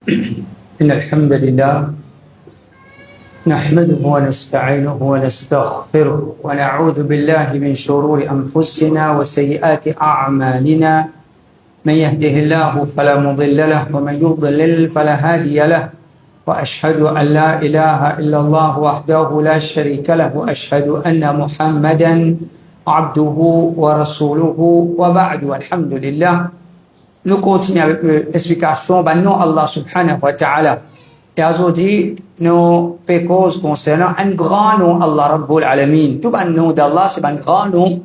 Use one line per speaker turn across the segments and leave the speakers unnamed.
إن الحمد لله نحمده ونستعينه ونستغفره ونعوذ بالله من شرور أنفسنا وسيئات أعمالنا. من يهده الله فلا مضل له ومن يضلل فلا هادي له، وأشهد أن لا إله إلا الله وحده لا شريك له، وأشهد أن محمدا عبده ورسوله وبعد. والحمد لله. Nous continuons avec l'explication du nom Allah subhanahu wa ta'ala. Et aujourd'hui, nous faisons cause concernant un grand nom Allah Rabbul Alamin. Tout le nom d'Allah, c'est un grand nom.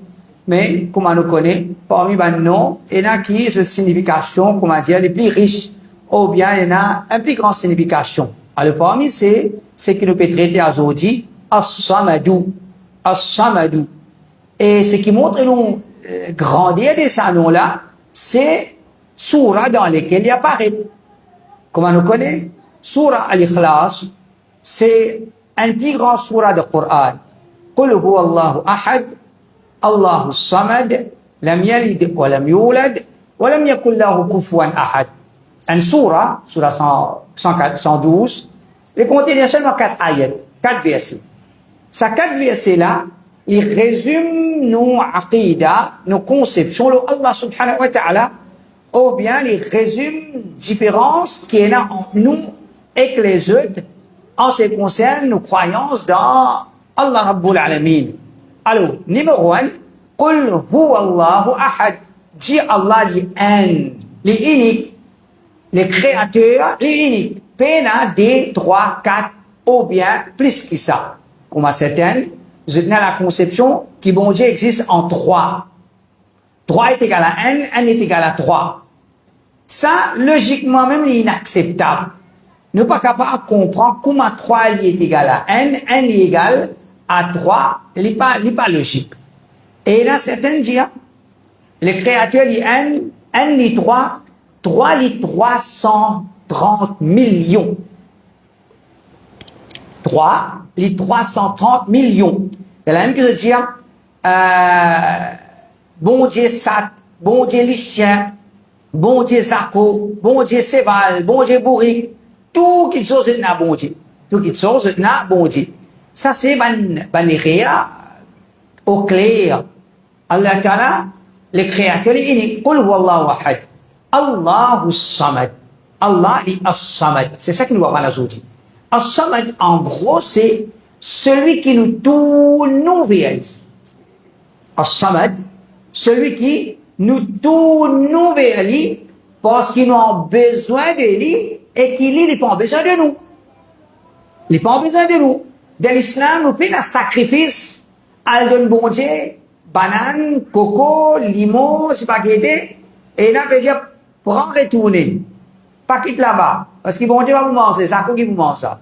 Mais, comme on nous connaît, parmi les noms, il y en a qui ont une signification, comment dire, les plus riches. Ou bien, il y en a une plus grande signification. Alors, parmi c'est ce que nous pouvons traiter aujourd'hui, As-Samadou. As-Samadou. Et ce qui montre nous grandir de ce nom-là, c'est Surah dans lesquelles il apparaît. Comment on connaît? Surah Al-Ikhlas, c'est un plus grand surah du Coran. Qul huwa Allahu ahad, Allahu samad, lam yalid wa lam yulad, wa lam yakul lahu kufuwan ahad. Un surah 112, il contient seulement 4 ayats, 4 versets. Ces 4 versets-là, ils résument nos aqidah, nos conceptions, le Allah subhanahu wa ta'ala, ou bien ils résument différences qu'il y a entre nous et les autres en ce qui concerne nos croyances dans Allah Rabbul Alamin. Alors, numéro 1, Qul huwa Allahu ahad. Dis Allah li unique, les créateurs, les uniques. Pena 2, 3, 4, ou bien plus que ça. Comme à certaines, vous avez la conception que bon Dieu existe en 3. 3 est égal à 1 est égal à 3. Ça, logiquement même, c'est inacceptable. Nous ne sommes pas capables de comprendre comment 3 est égal à 1 est égal à 3, ce n'est pas logique. Et là, certains disent, le créateur dit 1 dit 3 dit 330 millions. 3 dit 330 millions. C'est la même que de dire, bon Dieu Sat, bon Dieu Lichien, bon Dieu Zako, bon Dieu Séval, bon Dieu Bourrique, tout qui sont na bon Dieu. Tout qui sont na bon Dieu. Ça c'est ban au clair. Allah Ta'ala, le créateur est unique. Qul huwa Allahu ahad. Allahu samad. Allah est as-samad. C'est ça que nous avons aujourd'hui. As-samad, en gros, c'est celui qui nous réalise. As-samad, celui qui nous tournons vers lui parce qu'ils ont besoin de lui et qu'il n'a pas besoin de nous. Il n'a pas besoin de nous. Dans l'islam, nous payons un sacrifice. Elle donne bon Dieu, banane, coco, limon, spaghetti, et là, veut dire, prends retourner. Pas quitte là-bas. Parce que bon Dieu va vous manger ça, qui vous mange ça.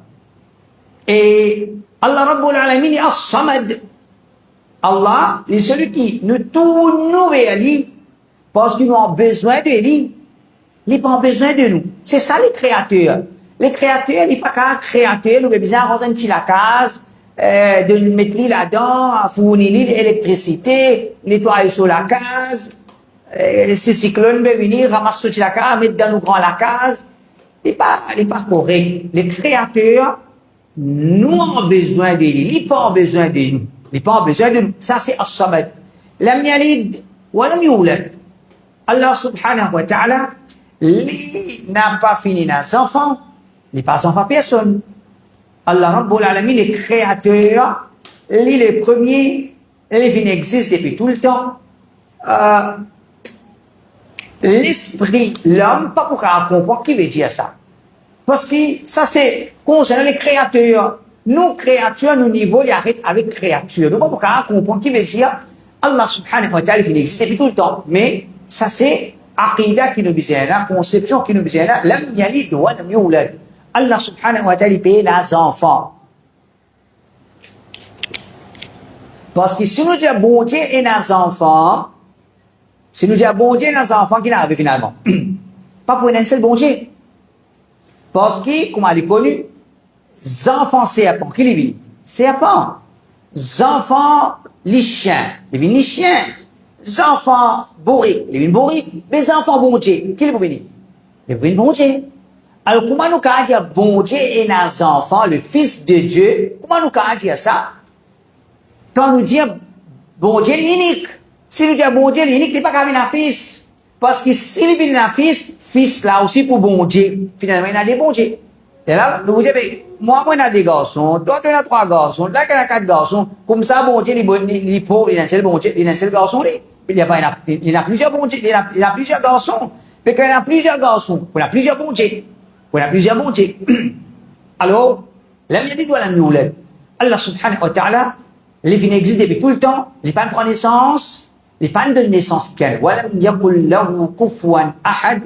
Et Allah Rabbul Alamin est as-samad. Allah est celui qui nous tourne vers lui parce qu'ils ont besoin de lui. Ils n'ont pas besoin de nous. C'est ça les créateurs. Les créateurs, ils ne sont pas qu'un créateur, nous avons besoin de rentrer la case, de mettre lui là-dedans, fournir l'électricité, nettoyer sur la case, ces cyclones peuvent venir, ramasser sur la case, mettre dans nous grand la case. Il n'est pas correct. Les créateurs, nous avons besoin de lui. Ils n'ont pas besoin de nous. Ils n'ont pas besoin de nous. Ça, c'est as-samad. Lam yalid wa lam yulad. Allah subhanahu wa ta'ala, lui n'a pas fini les enfants, il n'est pas enfant personne. Allah Rabbul Alamin, le créateur, lui le premier, il existe depuis tout le temps. L'esprit, l'homme, pas pour qu'on comprenne qui veut dire ça. Parce que ça c'est concernant les créateurs. Nous, créatures, nos niveaux, ils arrêtent avec créatures. Nous, pas pour qu'on comprenne qui veut dire Allah subhanahu wa ta'ala, il existe depuis tout le temps. Mais, ça c'est aqidah qui nous besoin, conception qui nous besoin, lam yalid wa lam yulad. Allah subhanahu wa ta'ala paye les enfants. Parce que si nous disons bon Dieu et nos enfants, si nous disons bon Dieu et nos enfants, qui n'arrivent finalement? Pas pour un seul bon Dieu. Parce que, comme elle est connue, les enfants serpents, qui les vit? Serpents. Les enfants, les chiens. Les vit les chiens. Les enfants bourriques, les vins bourriques, les enfants bon Dieu, qui les vont venir? Les vins bon Dieu.
Alors, comment nous pouvons dire bon Dieu et nos enfants, le Fils de Dieu, comment nous pouvons dire ça? Quand nous disons bon Dieu l'unique, si nous disons bon Dieu l'unique, il n'est pas comme un fils. Parce que s'il vient un fils là aussi pour bon Dieu, finalement il y a des bons dieux. Et là, nous vous disons, moi, on a des garçons, toi, tu as 3 garçons, là, tu as 4 garçons, comme ça, bon Dieu, les pauvres, il y a un seul bon Dieu, il y a un seul garçon, il y a plusieurs bons dieux, il y a plusieurs garçons. Mais quand il y a plusieurs garçons, on a plusieurs bons dieux. On a plusieurs bons dieux. Alors, la mienne dit, la mienne, Allah subhanahu wa ta'ala, les vignes existent depuis tout le temps, les pannes prennent naissance, les pannes de naissance, walam yakul lahu kufuwan ahad,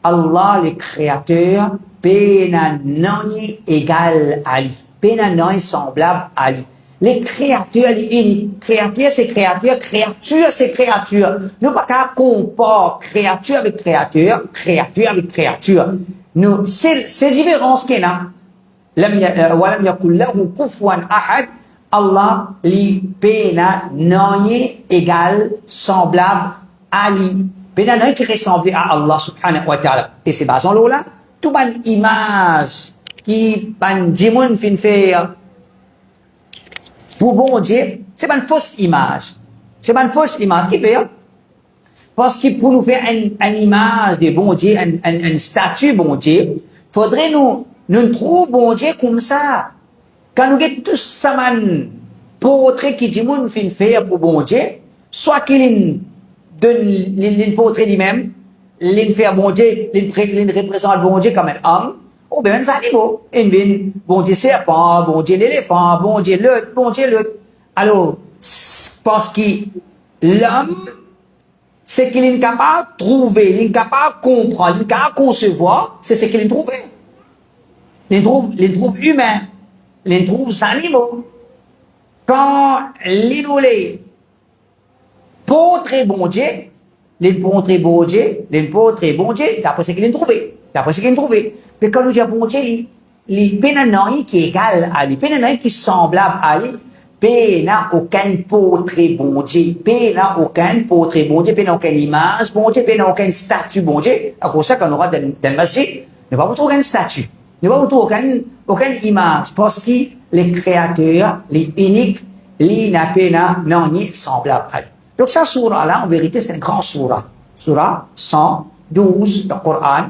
Allah, le créateur, Penanani égal à lui. Penanani semblable à lui. Les créatures, les uniques. Créature, c'est créature. Créature, c'est créature. Nous pas qu'à comparer créature avec créature, créature avec créature. Nous, c'est différence qu'il y a. Walam yakul lahu kufuwan ahad. Allah, li penanani égal, semblable à lui. Penanani qui ressemble à Allah subhanahu wa ta'ala. Et c'est basé en l'eau là. Tout une image qui ban dimoun fin faire pour bon Dieu, c'est pas une fausse image. C'est pas une fausse image qui fait. Parce que pour nous faire une image de bon Dieu, une statue bon Dieu, faudrait nous trouver bon Dieu comme ça. Quand nous avons tous ça man portrait qui dimoun fin faire pour bon Dieu, soit qu'il donne le portrait lui-même, l'in faire bon Dieu, l'in représente bon Dieu comme un homme, ou bien un animal. Une bon Dieu serpent, bon Dieu l'éléphant, bon Dieu l'autre, bon Dieu l'autre. Alors, parce que l'homme, c'est qu'il est capable de trouver, il est capable de comprendre, il est capable de concevoir, c'est ce qu'il a trouvé. Il trouve humain, il trouve animaux. Quand il voulait portrait bon Dieu, les portraits bon Dieu, d'après ce qu'il a trouvé. Mais quand nous disons bon Dieu, les pénanans qui est égal à lui, pénanans qui est semblable à lui, n'a aucun portrait bon Dieu, n'a aucun portrait bon Dieu, n'a aucune image bon Dieu, n'a aucun statut bon Dieu. À cause de ça, quand on aura dans le masjid, ne va pas trouver aucun statut, ne va pas trouver aucune image, parce que les créateurs, les uniques, les n'a ni semblable à lui. Donc, ça, surah-là, en vérité, c'est un grand surah. Surah 112 du Coran,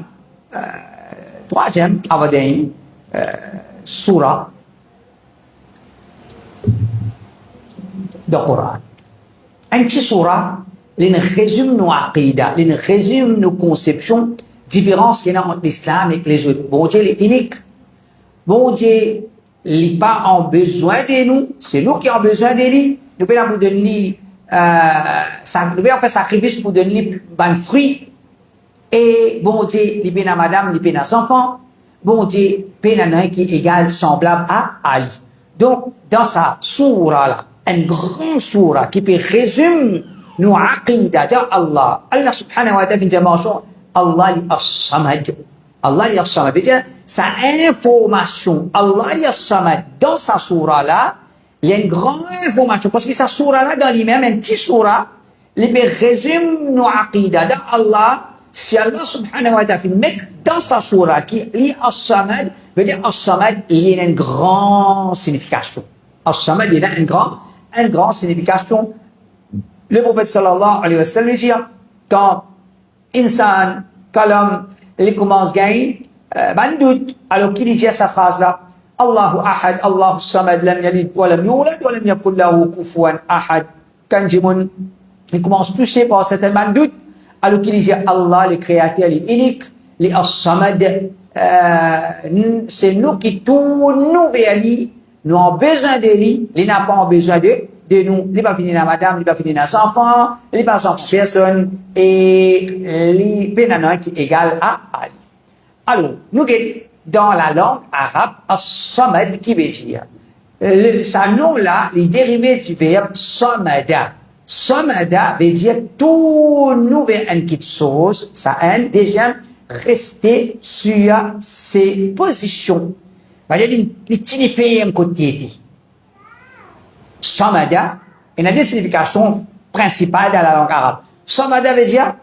troisième, avant-dernier, surah du Coran. Un petit surah, il résume nos aqidah, il résume nos conceptions, différences qu'il y a entre l'islam et les autres. Bon Dieu, il est unique. Bon Dieu, il n'est pas en besoin de nous, c'est nous qui avons besoin de lui. Nous pouvons nous donner nous devons faire sacrifice pour donner un fruit. Et bon Dieu, il y a madame, il y a enfants. Bon Dieu, il y a qui est égal, semblable à Ali. Donc, dans sa surah là, un grand surah qui peut résumer nos aqidah de Allah. Allah subhanahu wa ta'ala fait une mention, Allah li as-samad. Allah li as-samad. C'est-à-dire, sa information, Allah li as-samad, dans sa surah là, il y a une grande information, parce que sa surah là, dans lui-même, un petit surah, il résume nos aqidah d'Allah. Si Allah subhanahu wa ta'ala met dans sa surah qui lit as-samad, veut dire as-samad, il y a une grande signification. As-samad, il y a une grande signification. Le prophète sallallahu alayhi wa sallam dit, quand l'homme, il commence à gagner, doute, alors qu'il dit sa phrase là, Allahu ahad, Allahu samad, lam yalid, wa lam yulad, wa lam yakul lahu kufuwan ahad. Quand il commence à toucher par certainement doute, alors qu'il dit Allah, le créateur, il est unique, il as-samad, c'est nous qui tournons vers lui, nous avons besoin de lui, il n'a pas besoin de nous, il n'a pas fini la madame, il n'a pas fini les enfants, il n'a pas enfant personne, et il pénanant qui est égal à Ali. Alors, nous dans la langue arabe, as-samad qui veut dire, ça nom là, les dérivés du verbe samada. Samada veut dire tout nouvel une petite chose, ça a déjà resté sur ses positions. Il y a des significations un côté. Samada, il y a des significations principales dans la langue arabe. Samada veut dire,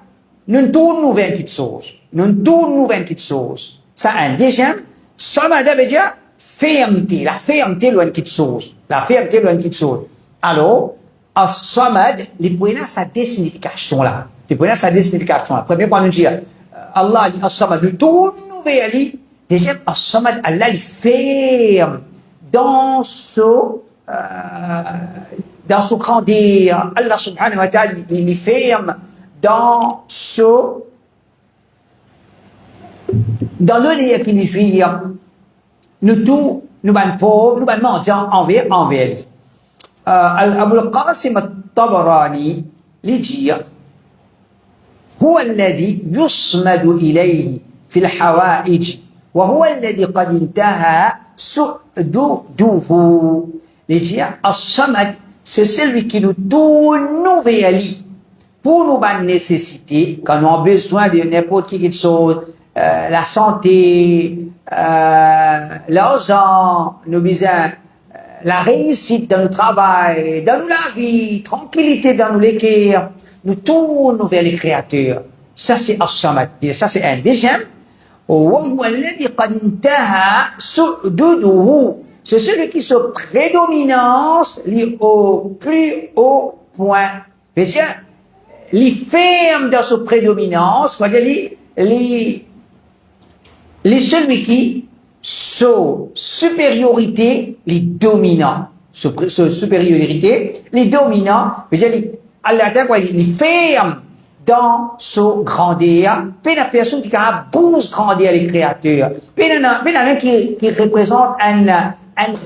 nous tournons nouvelle petite chose. Nous tournons nouvelle petite chose. Ça, un deuxième, samad veut dire fermeté, la fermeté loin de quelque chose. La fermeté loin de quelque chose. Alors, as-samad, les points sa deux significations là. Les points sa deux significations là. Premier point, nous dit, Allah dit as-samad, nous tournons vers lui. Deuxième, as-samad, Allah il ferme dans son grandeur. Allah subhanahu wa ta'ala, il ferme dans le lieu qui nous suit. Nous tous, nous ban pauvres, nous ban mendiants envers lui. Abu al-Qasim al-Tabarani lui dit هو الذي يصمد إليه في الحوائج وهو الذي قد انتهى سؤدده. Il dit as-samad, c'est celui qui nous tourne vers lui pour nous ban nécessité quand nous avons besoin de n'importe quelle chose, la santé, l'argent, nous besoin la réussite dans le travail, dans la vie, tranquillité dans nos cœurs, nous tournons vers les créateurs. Ça c'est as-samad. Et ça c'est un deuxième. C'est celui qui se prédominance au plus haut point. C'est-à-dire, il ferme dans sa prédominance, c'est-à-dire, celui qui, sa supériorité, les dominants. Sa supériorité, les dominants, c'est-à-dire, il ferme dans sa grandeur. Puis la personne qui a bouge grandeur les créateurs. Puis il y en a qui représente un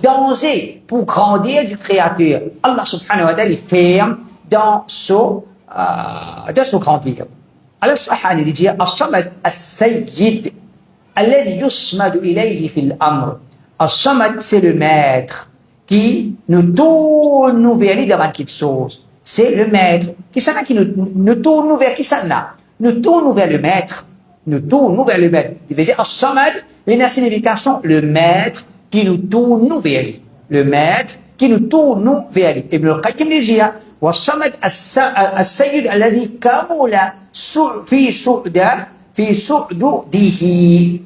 danger pour grandir du créateur. Allah subhanahu wa ta'ala, il ferme dans son grandeur. Allah subhanahu wa ta'ala dit, as-samad as-sayyid, alladhi yusmadu ilayhi fil amr. As-samad, c'est le maître qui nous tourne vers lui devant quelque chose. C'est le maître. Qui ça qui nous tourne vers qui ça n'a? Nous tourne vers le maître. Nous tourne vers le maître. Il veut dire, as-samad, la signification, le maître qui nous tourne vers lui. Le maître qui nous tourne vers lui. Ibn al-Qayyim dit, was-samad as-sayyid alladhi kamula fi su'dudihi.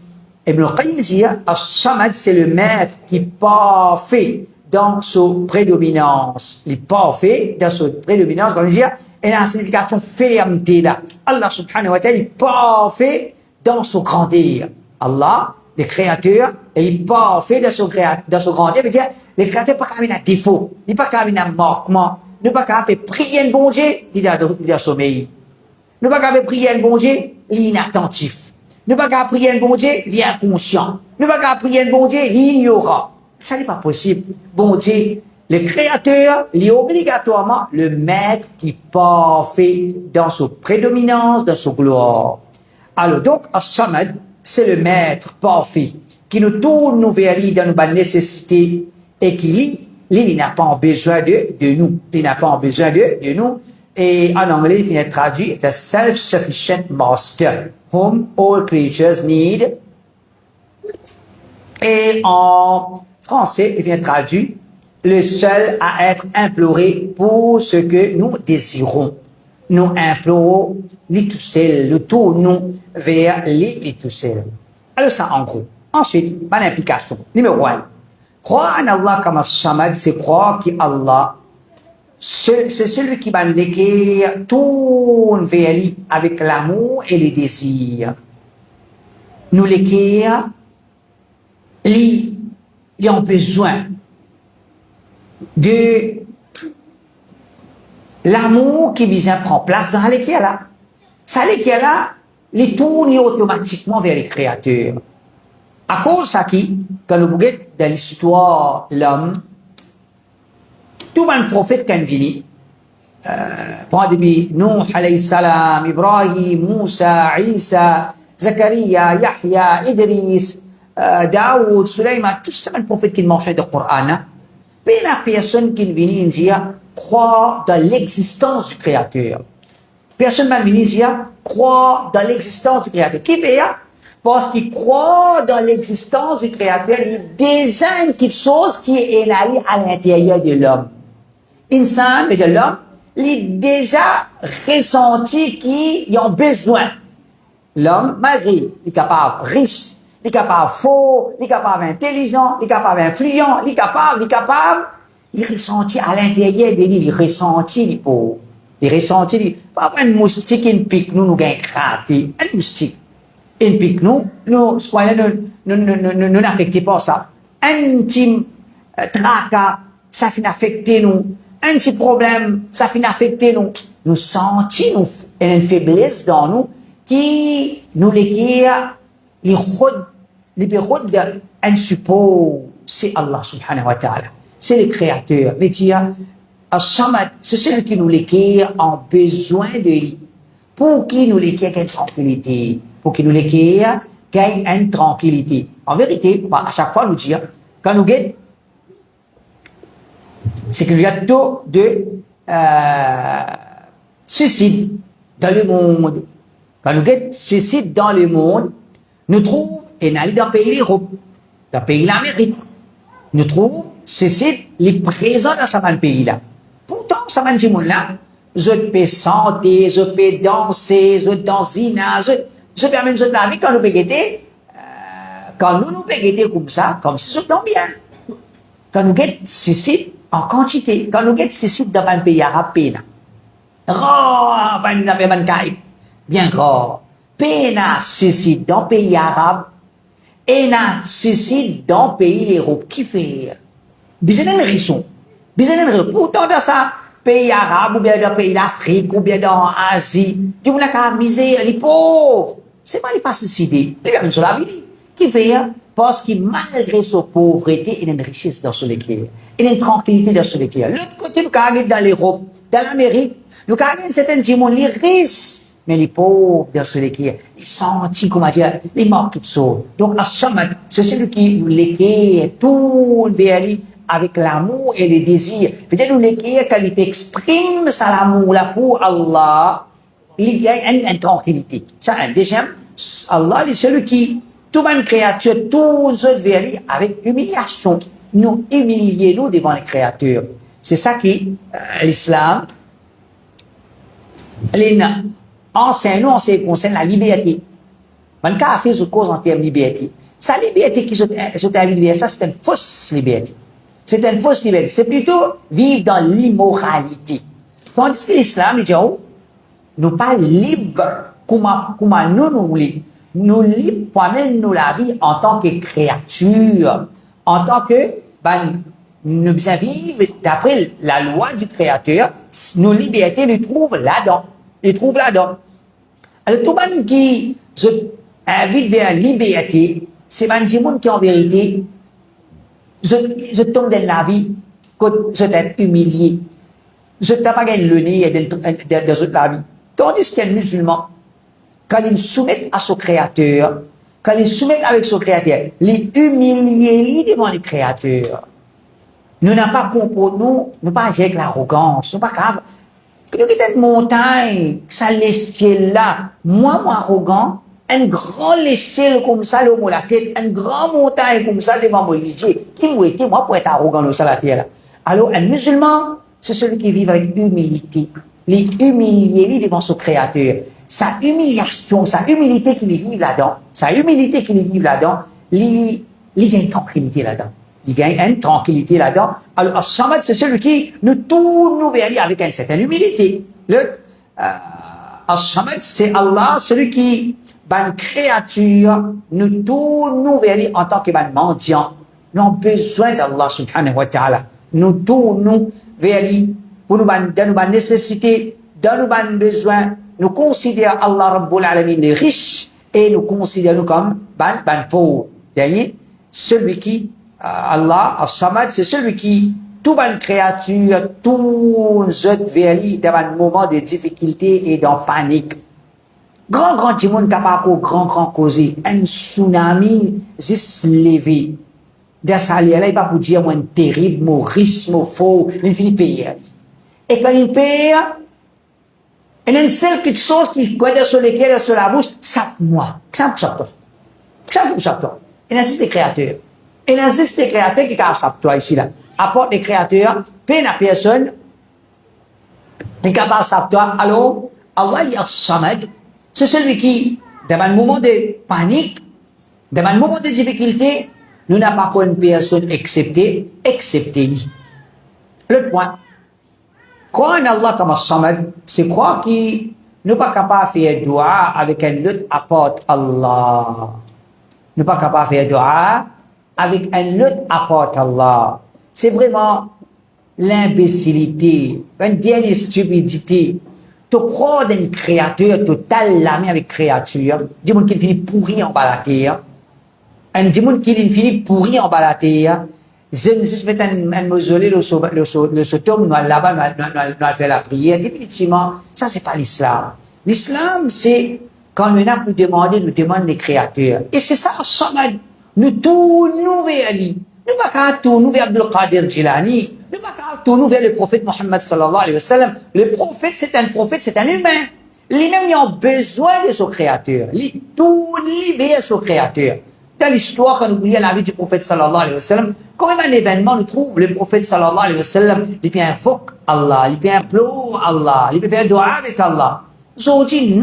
Ibn al-Qayyim dit, as-samad, c'est le maître qui parfait dans sa prédominance. Il est parfait dans sa prédominance. Comme je dis, il a une signification fermeté là. Allah subhanahu wa ta'ala est parfait dans sa grandeur. Allah, le créateur, il est parfait dans sa grandeur. Il veut dire, le créateur n'est pas comme un défaut. Il n'est pas comme un manquement. Il n'est pas capable de prier un bon Dieu, il est dans sommeil. Il n'est pas capable de prier un bon Dieu, il est inattentif. Il n'est pas capable de prier un bon Dieu, il est inconscient. Il n'est pas capable de prier un bon Dieu, il est ignorant. Ça n'est pas possible. Bon Dieu, le créateur, il est obligatoirement le maître qui est parfait dans sa prédominance, dans sa gloire. Alors donc, as-samad, c'est le maître parfait qui nous tourne vers lui dans nos nécessités et qui il n'a pas besoin de nous. Il n'a pas besoin de nous. Et en anglais, il est traduit, the self-sufficient master, whom all creatures need. Et en français, il vient traduire le seul à être imploré pour ce que nous désirons. Nous implorons les tout seuls, nous tournons vers les tout seuls. Alors ça, en gros. Ensuite, par l'implication. Numéro 1. Croire en Allah comme as-samad, c'est croire qu'Allah, c'est celui qui tourne vers lui avec l'amour et le désir. Nous l'écrire, ils ont besoin de l'amour qui vient prendre place dans l'écrire là. Ça l'écrire là, les tourne automatiquement vers les créateurs. À cause ça qui, quand nous regardons dans l'histoire de l'homme, tout le prophète quand venu, depuis Nuh alayhi salam, Ibrahim, Moussa, Isa, Zakaria, Yahya, Idris, Daoud, Sulaiman, tous ces prophètes qui mentionnaient le Coran, puis la personne qui vient dire croire dans l'existence du Créateur. Personne ne vient dire croire dans l'existence du Créateur. Qui fait ça? Parce qu'il croit dans l'existence du Créateur, il désigne quelque chose qui est inhalé à l'intérieur de l'homme. Insan, mais de l'homme, il est déjà ressenti qu'il a besoin. L'homme, malgré, il est capable, riche, il est capable faux, il est capable intelligent, il est capable influent, il est capable. Il ressentit à l'intérieur de lui, il ressentit les pauvres. Il ressentit, pas un moustique, une pique, nous gagnons craté, un moustique. Une pique, ce qu'on nous n'affecte pas ça. Un petit tracas, ça finit affecter nous. Un petit problème, ça finit affecter nous. Nous sentons une faiblesse dans nous qui nous l'équire, les routes d'un support, c'est Allah subhanahu wa ta'ala. C'est le créateur. Mais dire, As-Samad, c'est celui qui nous l'équire en besoin de lui. Pour qu'il nous l'équire gagne tranquillité. Pour qu'il nous l'équire gagne une tranquillité. En vérité, à chaque fois nous dire, quand nous gagnons, c'est qu'il y a taux de suicide dans le monde. Quand nous gagnons suicide dans le monde, nous trouvons, et nous allons dans le pays l'Europe, dans le pays l'Amérique, nous trouvons suicide les présents dans ce pays-là. Pourtant, ça m'a dit, là, je peux chanter, je peux danser, je dansine, je peux même la vie quand nous péguettons, quand nous péguettons comme ça, comme si je tombe bien. Quand nous guettons suicide en quantité, quand nous guettons suicide dans un pays arabe, bien rare. Pena suicide dans le pays arabe, et na suicide dans le pays l'Europe. Qui fait? Besoin d'une raison. Pourtant, dans ça, pays arabe, ou bien dans le pays d'Afrique, ou bien dans l'Asie, tu vois la misère, les pauvres. C'est pas les pas suicidés. Les personnes sur la vie. Qui fait? Parce que malgré sa pauvreté, il y a une richesse dans son éclair. Il y a une tranquillité dans son éclair. L'autre côté, nous avons dans l'Europe, dans l'Amérique, nous avons certains gens les riches, mais les pauvres dans son éclair, ils sentent, comment dire, les marques de ça. Donc, As-Samad, c'est celui qui nous l'éclaire, tout vers lui, avec l'amour et le désir. C'est-à-dire, nous l'éclaire, quand il exprime ça l'amour là pour Allah, il gagne une tranquillité. Ça, déjà, Allah, c'est celui qui, toute une créature, tous autres vers lui, avec humiliation. Nous humilier nous devant les créatures. C'est ça qui, l'islam, enseigne nous en ce qui concerne la liberté. Man ka fait ce cause en termes de liberté. Sa liberté qui se termine vers ça, c'est une fausse liberté. C'est une fausse liberté. C'est plutôt vivre dans l'immoralité. Tandis que l'islam, il dit, oh, nous pas libres, comment nous libres. Nous libres pour mener nous la vie en tant que créature. En tant que, nous vivons d'après la loi du créateur, nos libertés nous trouvent là-dedans. Alors, tout le monde qui se invite vers la liberté, c'est un monde qui, en vérité, je tombe dans la vie, quand je t'ai humilié. Je t'ai pas gagné le nez dans la vie. Tandis qu'un musulman, quand il soumet à son créateur, quand il soumet avec son créateur, il humilier devant les créateurs. Nous n'avons pas compris, nous pas avec l'arrogance, nous pas grave. Nous avons une montagne, ça l'échelle là, moi arrogant, une grande échelle comme ça, le mot la tête, une grande montagne comme ça devant mon lit, qui m'a été, moi, pour être arrogant dans la terre là. Alors, un musulman, c'est celui qui vit avec humilité. Les humilier devant son créateur. Sa humiliation, sa humilité qu'il vit là-dedans, il gagne une tranquillité là-dedans. Il gagne une tranquillité là-dedans. Alors, As-Samad, c'est celui qui nous tourne vers lui avec une certaine humilité. As-Samad, c'est Allah, celui qui, créature, nous tourne vers lui en tant que mendiant. Nous avons besoin d'Allah subhanahu wa ta'ala. Nous tournons vers lui pour nous, dans nos nécessités, dans nos besoins. Nous considérons Allah Rabbul Alamin les riches et nous considérons comme pauvres. Dernier, celui qui, Allah, As-Samad, c'est celui qui, toute une créature, tout vers lui dans un moment de difficulté et de panique. Grand Timon capable grand causer, un tsunami s'est levé. Dans sa là, il va pour dire, moi, un terrible, mon riche, mon faux, il finit payer. Et quand il paye, il y a une seule petite chose qui est sur lesquelles, sur la bouche, ça moi. Ça pour toi. Il existe des créateurs. Il existe des créateurs qui capent ça toi ici, là. Apporte des créateurs, peine à personne, il capable ça toi. Alors, Allah, il y a Samad, c'est celui qui, dans un moment de panique, Dans un moment de difficulté, nous n'avons pas une personne excepté lui. L'autre point, croire en Allah comme Samad, c'est croire qu'il n'est pas capable de faire dua avec un autre apporte Allah. N'est pas capable de faire dua avec un autre apporte Allah. C'est vraiment l'imbécilité, une dernière stupidité. Tu crois d'un créateur total, l'ami avec créature, du monde qui finit pourri en bas la terre. Un monde qui finit pourri en bas la terre. Je ne sais pas un mausolée, le sotome, nous là-bas, nous fait la prière. Définitivement, ça c'est pas l'islam. L'islam, c'est quand on a pour demander, nous demande les créateurs. Et c'est ça, Samad. Nous tournons vers lui. Nous ne pas tourner vers Abdul Qadir Jilani. Nous ne pas tourner vers le prophète Mohammed sallallahu alayhi wa sallam. Le prophète, c'est un humain. Lui-même, il a besoin de son créateur. Il tourne vers son créateur. Dans l'histoire, quand nous lisons la vie du prophète sallallahu alayhi wa sallam, quand même un événement, nous trouvons le prophèt sallallahu alayhi wa sallam, il peut invoquer Allah, il peut implorer Allah, il peut faire dua avec Allah. Aujourd'hui,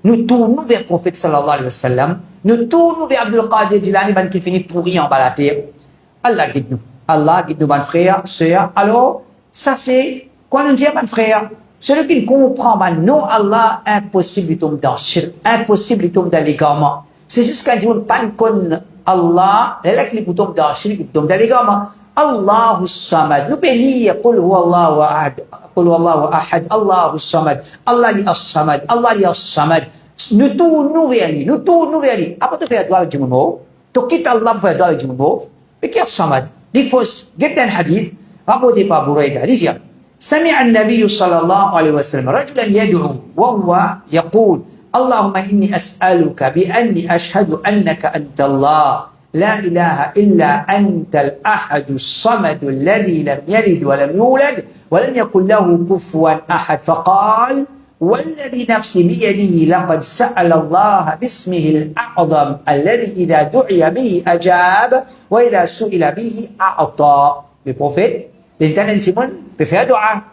nous tournons vers le prophète sallallahu alayhi wa sallam, nous tournons vers Abdul Qadir Jilani, qui finit pourri en bas la terre. Allah guide nous. Allah guide nous, mon frère, sœur. Alors, ça c'est, quoi nous dit, mon frère? Celui qui ne comprend pas, non, Allah, impossible de tomber dans le shirk, impossible de tomber dans l'égarement. C'est juste quand on pas connaît Allah, là qu'il tombe dans le shirk, il tombe dans l'égarement. Allahu Samad. Nous pouvons lire, Qul huwa Allahu ahad, Qul huwa Allahu ahad, Allahu Samad. Allah li as-Samad, Allah li as-Samad. Nous tournons vers lui, nous tournons vers lui. Après tu fais doigt avec du mot, tu quittes Allah pour faire doigt avec du mot. Mais qui est Samad? Des fausses. Get un hadith, rapporté par Bouraïda. Dis-y. سمع النبي صلى الله عليه وسلم رجلا يدعو وهو يقول اللهم إني أسألك بأني أشهد أنك أنت الله لا إله إلا أنت الأحد الصمد الذي لم يلد ولم يولد ولم يكن له كفوا أحد فقال والذي نفسي بيده لقد سأل الله باسمه الأعظم الذي إذا دعي به أجاب وإذا سئل به أعطى. Le prophète, l'éternel Simon, peut faire dua.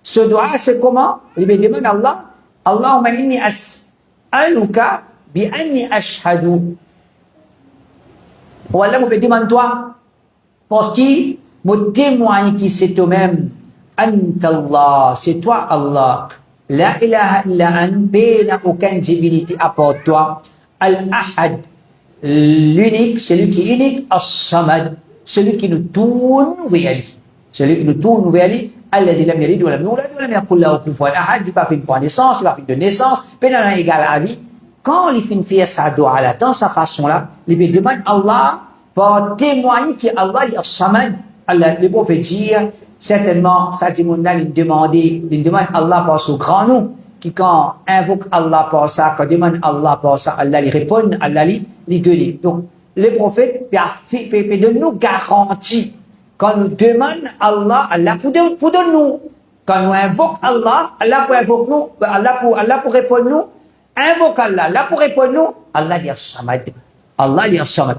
Ce dua, c'est comment? Il me demande Allah, Allahumma inni as'aluka bi anni ashhadu. Ou Allah me demande toi, parce qu'il me témoigne qui c'est toi-même. Anta Allah, c'est toi Allah. La ilaha illa an, n'a aucune divinité à part toi. Al-Ahad, l'unique, celui qui est unique, As-Samad, celui qui nous tourne vers lui. Celui qui nous tourne vers lui, Alladhi lam yalid wa lam yulad wa lam yakul lahu kufuwan ahad, il n'a pas fait une naissance, il n'a pas fait de naissance, mais il est égal à la vie. Quand il finit de faire sa dua là, dans sa façon-là, il demande Allah pour témoigner qu'Allah est As-Samad. Allah, le prophète dit, certainement, ça dit mon il demande Allah pour son grand nom, qui quand invoque Allah pour ça, quand demande Allah pour ça, Allah lui répond, Allah lui donne. Donc, le prophète peut de nous garantir, quand nous demandons Allah, Allah pour donner nous. Quand nous invoquons Allah, Allah pour invoquer nous, Allah pour répondre nous, invoque Allah, Allah pour répondre nous, Allah dit As-Samad. Allah dit As-Samad.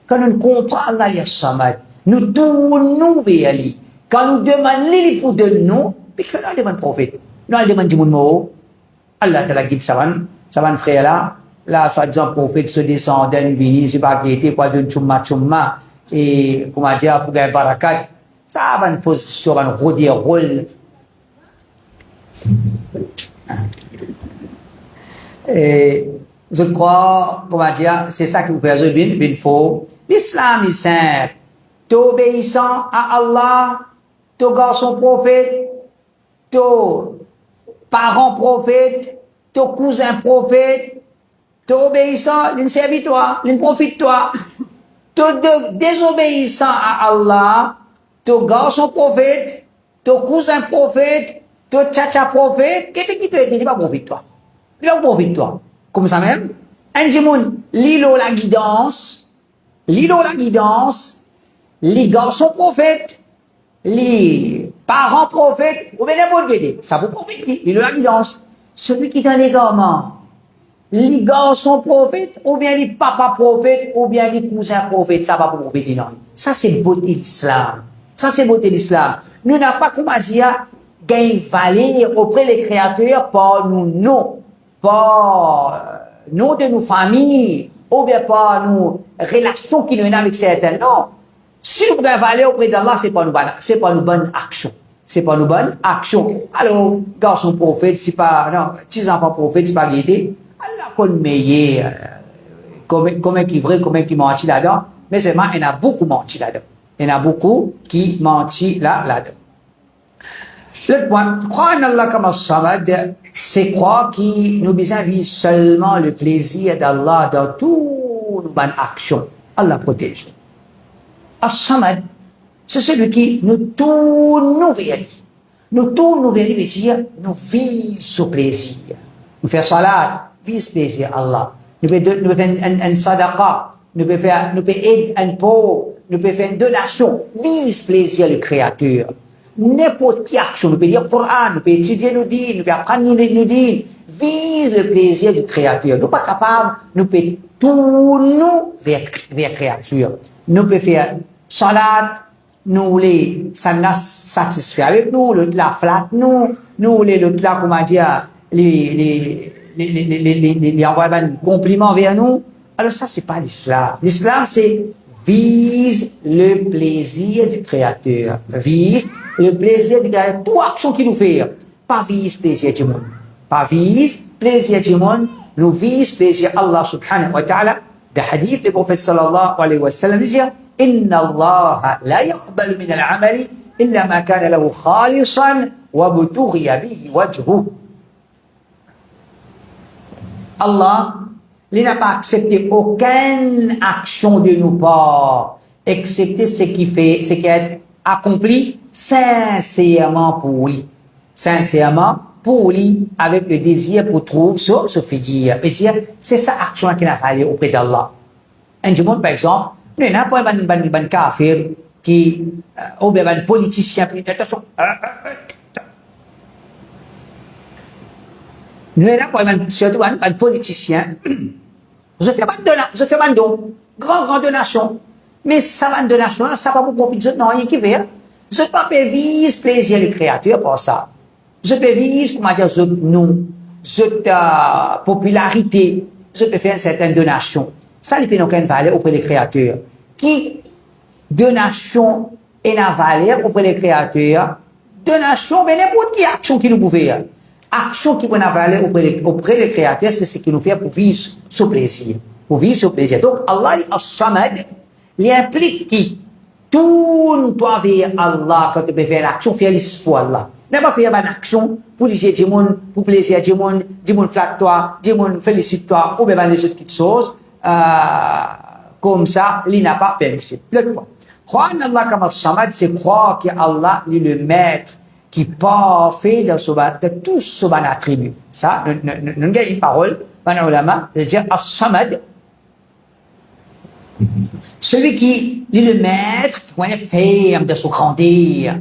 Quand nous comprenons Allah dit As-Samad, nous tournons vers lui. Quand nous demandons lui pour donner nous, puis que nous demandons prophète. Nous demandons du monde, Allah te la guide savan frère là, là, soi-disant prophète se descendant, vini, c'est pas qui était, quoi, de tchouma, et, comment dire, pour gagner barakat, ça va une fausse histoire, un rôle. Et, je crois, comment dire, c'est ça qui vous fait bien faux. L'islam est simple. T'es obéissant à Allah, t'es garçon prophète, t'es parent prophète, t'es cousin prophète, t'es obéissant, l'une servitoire, l'une profite-toi. T'es désobéissant à Allah, t'es garçon prophète, t'es cousin prophète, t'es tchacha prophète, qu'est-ce qui te dit, pas profite-toi. Il va profite-toi. Comme ça même, un dimoun, l'îlot la guidance, les garçons prophètes, les parents prophètes, ou bien n'importe quoi, ça vous profite, l'îlot la guidance. Celui qui est dans les gamins, les garçons prophètes, ou bien les papas prophètes, ou bien les cousins prophètes, ça va vous profiter, non. Ça c'est beauté l'islam. Ça c'est beauté l'islam. Nous n'avons pas, comment dire, gagné valeur auprès des créateurs par nous, non. Par nom de nos familles, ou bien pas nos relations qui nous ont avec certains. Non. Si nous pouvons valeur auprès d'Allah, c'est pas nos bonnes actions. C'est pas nos bonnes actions. Alors, garçon prophète, c'est pas, non, petits enfants prophètes, c'est pas guidé. Allah connaît meilleur, comment qui vrai, comment qui mentit là-dedans. Mais seulement, il y en a beaucoup menti là-dedans. Il y en a beaucoup qui mentit là-dedans. Le point, croire en Allah comme As-Samad, c'est croire qu'il nous besoin vivre seulement le plaisir d'Allah dans toutes nos bonnes actions. Allah protège. As-Samad, c'est celui qui nous tourne vers lui. Nous tourne vers lui, veut dire, nous vivons ce plaisir. Nous faisons salat, vivons plaisir Allah. Nous pouvons faire un sadaqa, nous pouvons aider un pauvre, nous pouvons faire une donation, vivons plaisir le Créateur. N'importe quelle action, nous pouvons lire le Coran, nous pouvons étudier nos dînes, nous pouvons apprendre nos dînes, vise le plaisir du Créateur. Nous ne sommes pas capables, nous pouvons tourner vers la créature. Nous pouvons faire salat, nous les satisfait avec nous, l'autre là flatte nous les l'autre là, comment dire, les envoyer un compliment vers nous. Alors ça, c'est pas l'islam. L'islam, c'est vise le plaisir du Créateur. Vise le plaisir du Créateur. Toute action qu'il nous fait, pas vise plaisir du monde. Pas vise plaisir du monde, nous vise plaisir Allah subhanahu wa ta'ala. Le hadith du prophète sallallahu alayhi wa sallam dit Inna Allah la yaqbalu min al-amali illa ma kana lahu khalisan wa butughiya bihi wajhuh. Allah il n'a pas accepté aucune action de nos part, excepté ce qui est accompli sincèrement pour lui. Sincèrement pour lui, avec le désir pour trouver ce figure. Et dire, c'est ça action qu'il a fallu auprès d'Allah. Un du monde, par exemple, nous n'avons pas un kafir qui, ou bien un politicien, attention, nous n'avons pas surtout un politicien. Vous avez fait un don, grand donation. Mais ça va donation, ça va vous profiter, non, rien qui fait. Vous n'avez pas vise plaisir les créatures pour ça. Vous avez vise, comment dire, nous, popularité, vous avez fait une certaine donation. Ça, il n'y a aucune valeur auprès des créatures. Qui, donation, est la valeur auprès des créatures, donation, mais n'importe quelle action qui nous pouvait. Action qui peut avoir valeur auprès des créateurs, c'est ce qui nous fait pour vivre ce plaisir. Pour vivre ce plaisir. Donc, Allah, As-Samad, il implique qui tourne toi vers Allah quand tu peux faire l'action, faire l'espoir Allah. Ne pas faire une action pour plaisir du monde, pour plaisir du monde flatte toi, du monde félicite toi, ou bien les autres petites choses, comme ça, il n'a pas permissible. Le point. Croire en Allah comme As-Samad, c'est croire qu'Allah est le maître qui parfait de tous ce ban attribut. Ça, nous avons une parole, ban ulama, c'est-à-dire As-Samad, celui qui est le maître, qui est ferme de se grandir.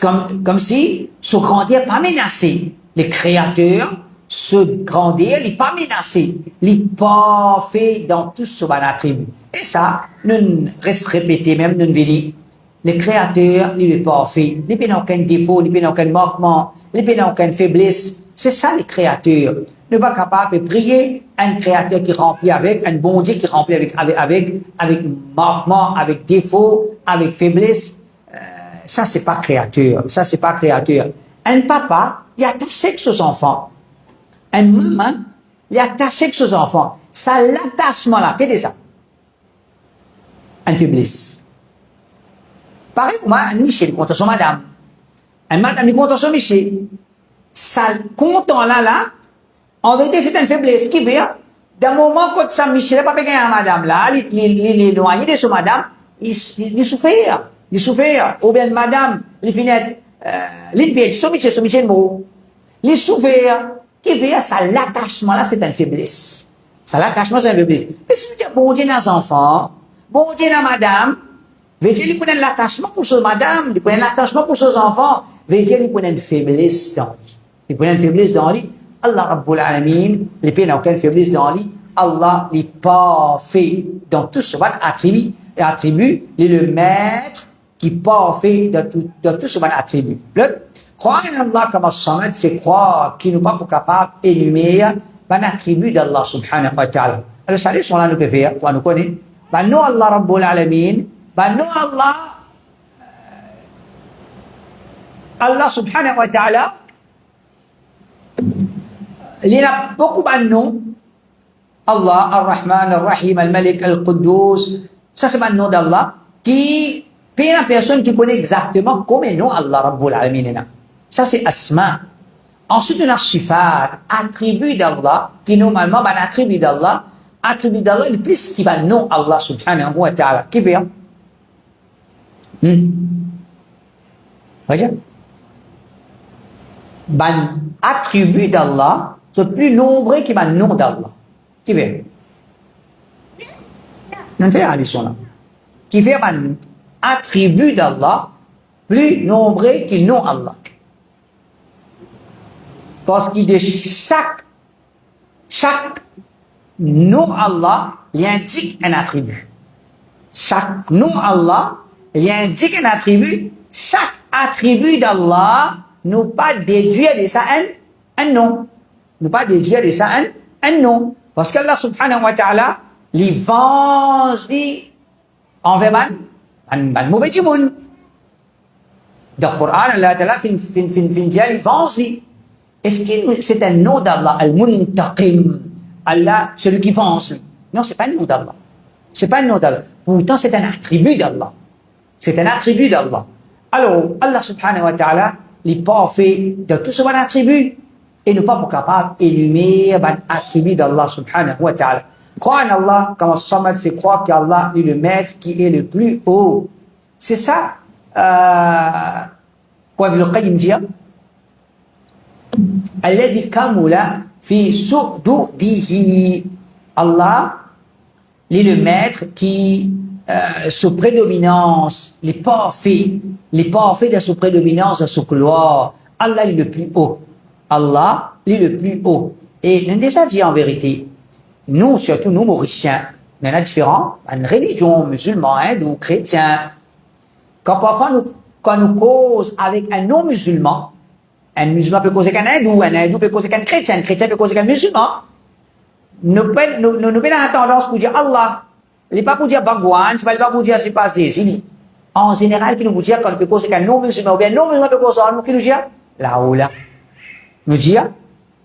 Comme si ce grandir pas menacé. Les créateurs se grandir, il n'est pas menacé. Il est parfait dans tout ce ban attribut. Et ça, nous reste répété, même nous venons. Le Créateur, il est parfait. Il n'a aucun défaut, il n'a aucun manquement, il n'a aucune faiblesse. C'est ça, le Créateur. Nous ne sommes pas capables de prier un Créateur qui remplit avec, un bon Dieu qui remplit avec manquement, avec défaut, avec faiblesse. Ça, c'est pas Créateur. Ça, c'est pas Créateur. Un papa, il est attaché avec ses enfants. Un maman, il est attaché avec ses enfants. Ça, l'attachement-là, qu'est-ce que c'est ça? Une faiblesse. Pareil comme un Michel contre son madame. Un madame contre son Michel. Ça, content là, en vérité, c'est une faiblesse qui fait, d'un moment quand ça Michel n'a pas payé à madame là, il est éloigné de son madame, il souffre. Il souffre. Ou bien madame, il finit, l'île son Michel mot. Il souffre. Qui fait ça, l'attachement là, c'est une faiblesse. Ça, l'attachement, c'est une faiblesse. Mais si vous dites, bon Dieu dans les enfants, bon Dieu dans madame, veut dire, il prend l'attachement pour sa madame, il prend l'attachement pour ses enfants, veut dire, il prend une faiblesse dans lui. Il prend une faiblesse dans lui. Allah Rabbul Alamin, il prend aucune faiblesse dans lui. Allah n'est pas fait dans tout ce attribut, il est le maître qui est parfait dans tout ce attribut. Croire en Allah comme As-Samad, c'est croire qu'il n'est pas capable d'énumérer un attribut d'Allah subhanahu wa ta'ala. Alors, ça, les sont là, nous pouvons faire, pour nous connaître. Ben, nous, Allah Rabbul Alamin, ben, nous, Allah subhanahu wa ta'ala, il y a beaucoup de noms. Allah, Ar-Rahman, Ar-Rahim, Al-Malik, Al-Quddus. Ça, c'est un nom d'Allah qui, puis il y a une personne qui connaît exactement comment nom Allah Rabbul Alamin. Ça, c'est Asma. Ensuite, on a Sifat, attribut d'Allah, qui normalement, ben, attribut d'Allah, le plus qui va nom Allah subhanahu wa ta'ala. Qui fait? Voyez? Ben, attribut d'Allah, c'est plus nombreux qui va nom d'Allah. Qui fait? On fait addition là. Qui fait un attribut d'Allah plus nombreux que nom Allah. Parce que de chaque nom Allah, il indique un attribut. Chaque nom Allah, il indique un attribut. Chaque attribut d'Allah, nous pas déduire de ça un nom. Nous pas déduire de ça un nom. Parce qu'Allah subhanahu wa ta'ala, les venge envers un mauvais monde. Dans le Coran, Allah ta'ala fin les venge li. Est-ce que c'est un nom d'Allah, Al-Muntaqim, Allah, celui qui venge? Non, c'est pas un nom d'Allah. C'est pas un nom d'Allah. Pourtant, c'est un attribut d'Allah. C'est un attribut d'Allah. Alors, Allah subhanahu wa ta'ala, il n'est pas fait de tout ce bon attribut. Et nous ne sommes pas capables d'énumérer un attribut d'Allah subhanahu wa ta'ala. Croire en Allah, comme Samad, c'est croire qu'Allah est le maître qui est le plus haut. C'est ça, quoi Ibn al-Qayyim dit, Alladhi kamula fi su'dudihi. Allah, il est le maître qui, sous prédominance, les parfaits de sous prédominance, de sous gloire. Allah est le plus haut. Allah est le plus haut. Et on a déjà dit en vérité, nous, surtout nous, Mauriciens, il y en a différents, une religion, musulman, hindou, chrétien. Quand nous cause avec un non-musulman, un musulman peut causer qu'un hindou peut causer qu'un chrétien peut causer qu'un musulman. Nous avons tendance pour dire Allah. Il n'est pas pour dire Bhagwan, c'est pas pour dire c'est passé, c'est dit. En général, qui nous peut dire quand on peut causer qu'un non-musulman, ou bien non-musulman peut causer un qui nous dit là ou là. Nous dire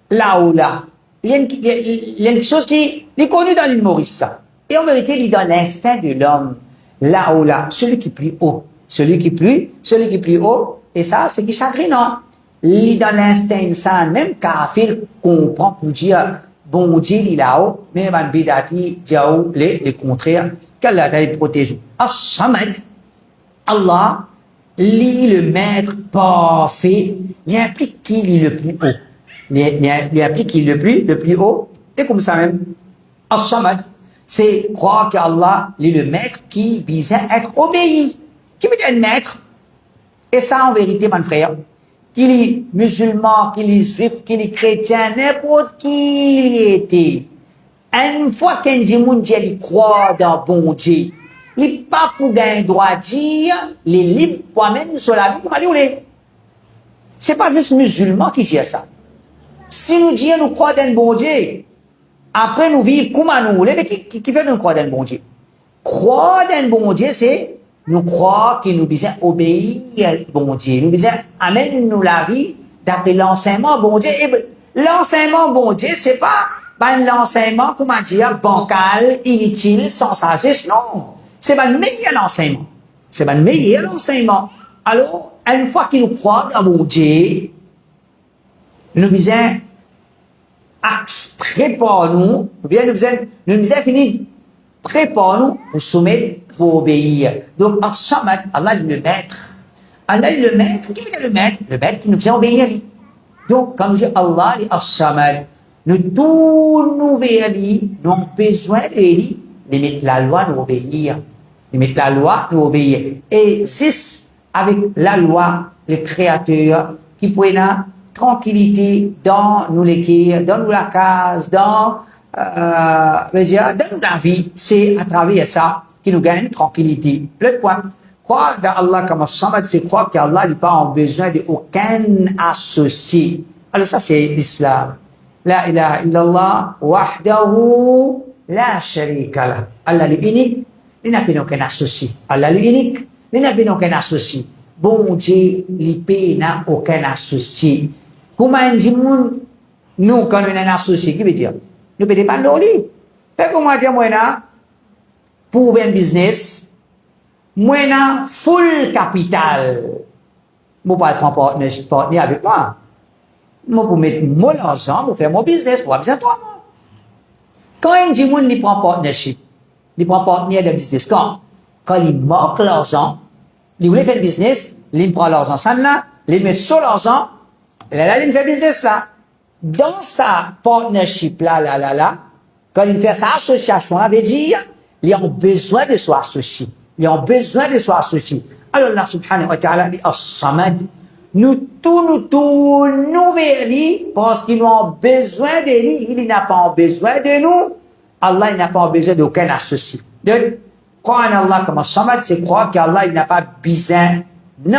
là ou là. Il y a une chose qui est connue dans l'île Maurice. Et en vérité, il est dans l'instinct de l'homme. Là ou là, celui qui est plus haut. Celui qui est plus haut. Et ça, c'est qui chagrinant. Il est dans l'instinct ça, même kafir comprend pour dire bon Dieu, il est là-haut, mais man bidati, diaou, les contraires, qu'Allah t'a protégé. As-Samad, Allah, lui, le maître parfait, il implique qu'il est le plus haut. Il implique qu'il est le plus haut, et comme ça même. As-Samad, c'est croire qu'Allah, il est le maître qui vise à être obéi. Qui veut dire un maître? Et ça, en vérité, mon frère, qu'il est musulman, qu'il est juif, qu'il est chrétien, n'importe qui il était. Une fois qu'un Dieu croit dans bon Dieu, il n'est pas pour gagner droit de dire, les libres pour même sur la vie, comme aller. C'est pas juste musulman qui dit ça. Si nous disons nous croyons dans bon Dieu, après nous vivons comme nous voulons, mais qui fait nous croire dans bon Dieu? Croire dans bon Dieu, c'est nous croire que nous besoin obéir bon Dieu. Nous besoin amène nous la vie d'après l'enseignement bon Dieu. Et l'enseignement bon Dieu, c'est pas l'enseignement, comment dire, bancal, inutile, sans sagesse, non. C'est un meilleur enseignement. C'est un meilleur enseignement. Alors, une fois que nous croyons dans mon Dieu, nous besoin préparer nous, ou bien nous besoin finir préparer nous pour soumettre, pour obéir. Donc, As-Samad, Allah est le maître. Allah est le maître. Qui est le maître? Le maître qui nous fait obéir. Donc, quand nous disons Allah est As-Samad, nous tournons vers lui, nous avons besoin de lui, de mettre la loi, nous obéir. De mettre la loi, nous obéir. Et c'est avec la loi, le Créateur, qui prend tranquillité dans nous l'équerre, dans nous la case, dans nous la vie. C'est à travers ça qui nous gagne tranquillité. Le point. Croire dans Allah comme As-Samad, c'est croire qu'Allah n'est pas en besoin d'aucun associé. Alors ça, c'est l'islam. La ilaha illallah, wahdahu, la sharika lah. Allah l'unique, il n'a pas aucun associé. Allah l'unique, il n'a pas aucun associé. Bon Dieu, il n'a aucun associé. Comment dit nous, quand on a un associé, qui veut dire? Nous ne dépendons de lui. Fait que moi, moi, pour un business, moi, full capital. Moi, pas prendre partenaire avec moi. Moi, pour mettre mon argent, pour faire mon business, pour besoin de toi. Quand un dit il prend partnership, il prend partenaire de business, quand il manque l'argent, il voulait faire le business, il prend l'argent, ça là, il met sur l'argent, là, il fait le business là. Dans sa partnership là, quand il fait sa association, là, veut dire, il a besoin de son associé. Il a besoin de son associé. Alors, Allah subhanahu wa ta'ala dit, As-Samad, nous tournons vers lui parce qu'il a besoin de lui. Il n'a pas besoin de nous. Allah, il n'a pas besoin d'aucun associé. Donc, croire en Allah comme As-Samad, c'est croire qu'Allah, il n'a pas besoin de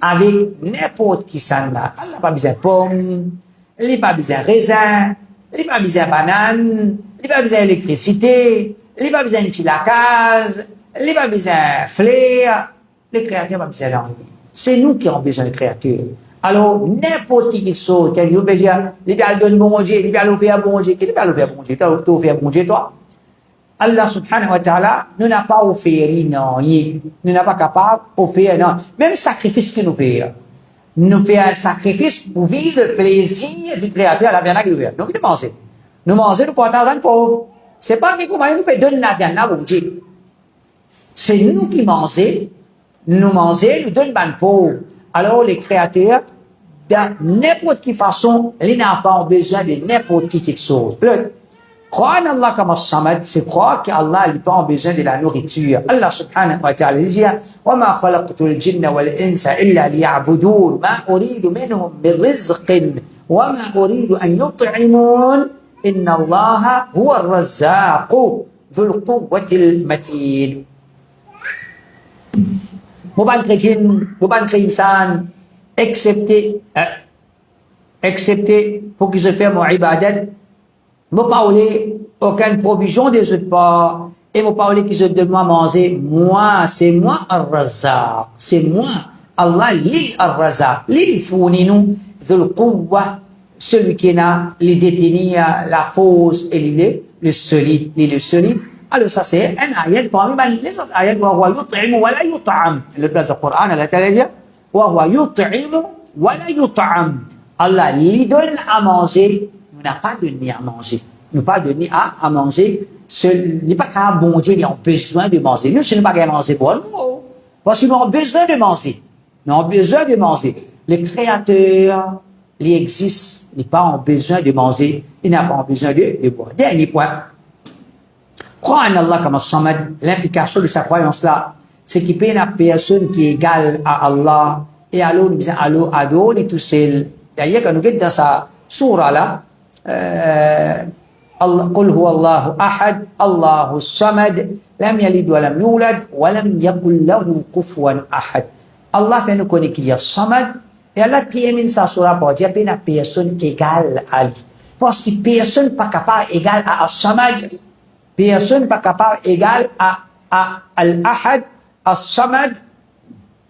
avec n'importe qui ça là. Allah n'a pas besoin de pommes, il n'a pas besoin de raisin, il n'a pas besoin de banane, il n'a pas besoin d'électricité, il n'a pas besoin de chilacase, il n'a pas besoin de flair. Les créateurs n'ont pas besoin d'argent. C'est nous qui avons besoin de créatures. Alors, n'importe qui soit, quand il veut dire, il va donner bon Dieu, il va faire bon Dieu, qui va faire bon Dieu? Tu vas faire bon Dieu, toi? Allah subhanahu wa ta'ala, nous n'a pas offert, non, nous n'a pas capable d'offrir, non. Même sacrifice que nous faisons. Nous faisons un sacrifice pour vivre le plaisir du créateur à la viande qu'il nous fait. Donc, nous mangeons. Nous mangeons, nous portons l'argent pauvre. C'est pas que comment nous pouvons donner la viande à Dieu. C'est nous qui mangeons. Nous mangeons, nous donnons ban pauvre. Alors, les créateurs, de n'importe quelle façon, ils n'ont pas besoin de n'importe qui quelque chose. Croire en Allah comme As-Samad, c'est croire qu'Allah n'a pas besoin de la nourriture. Allah subhanahu wa ta'ala dit, وَمَا خَلَقْتُ الْجِنَّ وَالْإِنسَ إِلَّا لِيَعْبُدُونَ مَا أُرِيدُ مِنْهُمْ مِنْ رِزْقٍ وَمَا أُرِيدُ أَنْ يُطْعِمُونَ إِنَّ اللَّهَ هُوَ الرَّزَّاقُ ذُو الْقُوَّةِ الْمَتِينُ. Mouban chrétien, mouban chrétien, excepté pour qu'ils se fassent mon ibadat, moi parler aucune provision des autres parts, et moi parler qu'ils se donnent à manger, moi, c'est moi Ar-Razzaq, c'est moi, Allah, li Ar-Razzaq, li fournit nous, Dhul Quwwa, celui qui a les détenir la force et le solide, le solide. Alors ça c'est un ayat parmi les autres ayats, wa huwa yut'imu wa la yut'am. Le place du Coran, Allah Ta'ala dit, wa huwa yut'imu wa la yut'am. Allah lui donne à manger, nous n'a pas donné à manger. Nous pas donné à manger. Ce n'est pas qu'un bon Dieu, ils ont besoin de manger. Nous, ce n'est pas qu'à manger pour nous. Parce qu'ils ont besoin de manger. Ils ont besoin de manger. Les créateurs, ils existent, ils n'ont pas besoin de manger. Ils n'ont pas besoin de boire. Dernier point. Croire en Allah comme As-Samad, l'implication de sa croyance-là, c'est qu'il peut y avoir une personne qui est égale à Allah, et alors, nous disons, alors, adore, et tout seul. D'ailleurs, quand nous sommes dans sa surah-là, قل هو الله أحد الله الصمد لم يلد ولم يولد ولم يكن له كفوا أحد. Allah fait nous connaître qu'il y a Samad, et Allah termine sa surah pour dire qu'il y a une personne égale à lui. Parce que personne n'est pas capable égale à As-Samad. Personne n'est pas capable égal à Al-Ahad, As-Samad.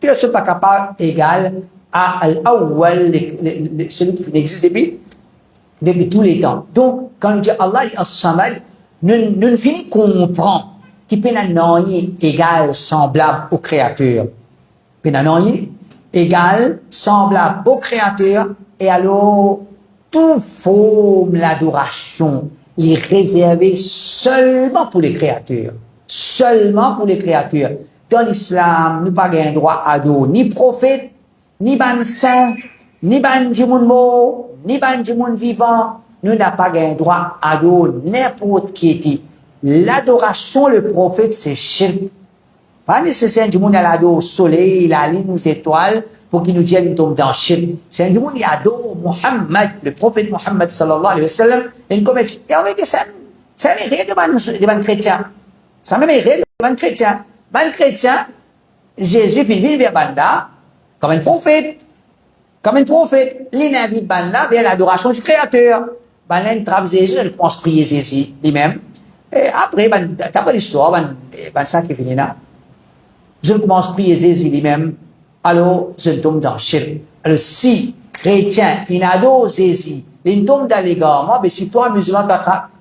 Personne n'est pas capable égal à Al-Awwal, celui qui existe depuis tous les temps. Donc, quand nous disons Allah est As-Samad, nous finissons comprendre qu'il peut y avoir égal, semblable au Créateur. Il peut y avoir égal, semblable au Créateur, et alors, toute forme l'adoration les réserver seulement pour les créatures. Seulement pour les créatures. Dans l'islam, nous n'avons pas droit à dos, ni prophète, ni ban saint, ni ban djimoun mort, ni ban djimoun vivant. Nous n'avons pas droit à dos n'importe qui était. L'adoration, le prophète, c'est shirk. Pas nécessaire que monde adore le soleil, la lune, les étoiles, pour qu'il nous dise qu'il tombe dans le shirk. C'est un monde qui adore Muhammad, le prophète Muhammad sallallahu alayhi wa sallam, et il commet. Et en vérité, ça m'est devant chrétien. Ça m'est devant chrétien. Ban chrétien, Jésus finit vers Banda, comme un prophète. Comme un prophète. L'invite Banda vers l'adoration du Créateur. Ban l'entrave Jésus, elle pense prier Jésus lui-même. Et après, t'as pas l'histoire, ça qui finit là. Je commence à prier Jésus lui-même, alors je tombe dans le shirk. Alors si chrétien, il adore Jésus, il tombe dans l'égarement, mais si toi, musulman,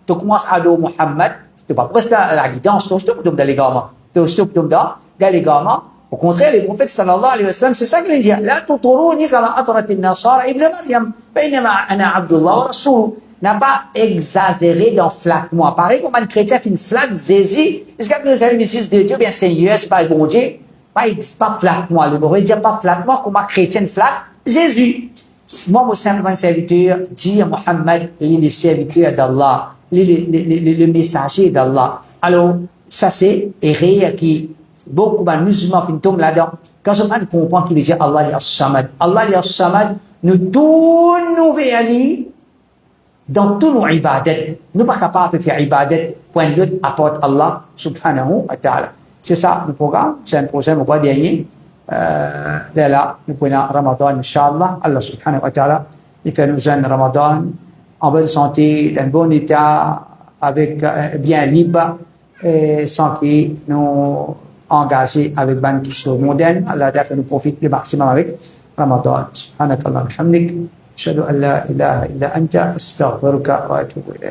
tu commences à adorer Mohammed, tu vas pas rester à la guidance, tu tombes dans l'égarement. Tu tombes dans l'égarement. Au contraire, les prophètes sallallahu alayhi wa sallam, c'est ça qu'ils disent. La tuturuni kama atrat al-nasara ibn Maryam, bainama ana Abdullah wa Rasuluh. N'a pas exagéré dans flattement. Pareil, comme un chrétien fait une flatte Jésus, est-ce qu'il fait le fils de Dieu, bien Seigneur, c'est pas le bon Dieu? Pas flattement. Le mot dire pas flattement, comme un chrétien flatte Jésus. Moi, mon simplement serviteur, dire Mohammed, il est le serviteur d'Allah, le messager d'Allah. Alors, ça c'est erreur qui, beaucoup de musulmans tombent là-dedans. Quand on comprend qu'il dit Allah est As-Samad. Allah est As-Samad, nous tournons vers lui dans tous nos ibadat. Nous ne sommes pas capables de faire ibadat pour un autre apporte Allah subhanahu wa ta'ala. C'est ça le programme. C'est un prochain mois dernier. Là, nous prenons Ramadan, Inch'Allah. Allah subhanahu wa ta'ala, il fait nous un Ramadan en bonne santé, dans un bon état, avec bien libre, sans qu'il nous engagé avec ban qui sont modernes. Allah a fait nous profiter le maximum avec Ramadan. Subhanakallah, alhamdik. أشهد أن لا إله إلا أنت أستغفرك وأتوب إليك